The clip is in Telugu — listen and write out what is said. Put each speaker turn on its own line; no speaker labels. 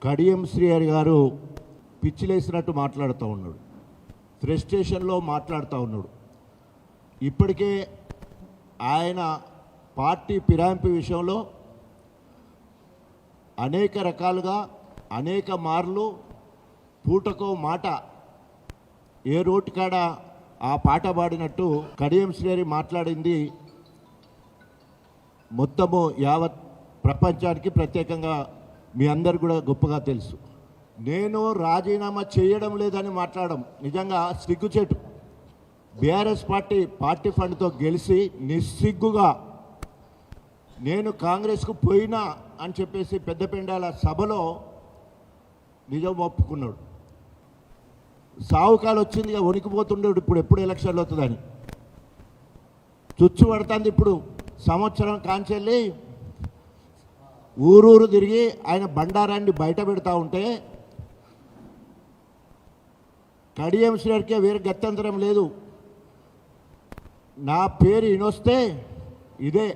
కడియం శ్రీహరి గారు పిచ్చిలేసినట్టు మాట్లాడుతూ ఉన్నాడు, ఫ్రస్ట్రేషన్లో మాట్లాడుతూ ఉన్నాడు. ఇప్పటికే ఆయన పార్టీ ఫిరాయింపు విషయంలో అనేక రకాలుగా అనేక మార్లు పూటకో మాట ఏ రోడ్డుకాడ ఆ పాట పాడినట్టు కడియం శ్రీహరి మాట్లాడింది మొత్తము యావత్ ప్రపంచానికి ప్రత్యేకంగా మీ అందరు కూడా గొప్పగా తెలుసు. నేను రాజీనామా చేయడం లేదని మాట్లాడడం నిజంగా సిగ్గుచేటు. బీఆర్ఎస్ పార్టీ ఫండ్తో గెలిచి నిస్సిగ్గుగా నేను కాంగ్రెస్కు పోయినా అని చెప్పేసి పెద్దపెండాల సభలో నిజం ఒప్పుకున్నాడు. సావుకాలు వచ్చిందిగా వణికిపోతుండేడు ఇప్పుడు ఎప్పుడు ఎలక్షన్లు అవుతుందని చుచ్చు పడుతుంది. ఇప్పుడు సంవత్సరం కాంచెల్లి ఊరూరు తిరిగి ఆయన బండారాన్ని బయట పెడతా ఉంటే కడియం శ్రీహరికే వేరే గత్యంతరం లేదు. నా పేరు ఇనొస్తే ఇదే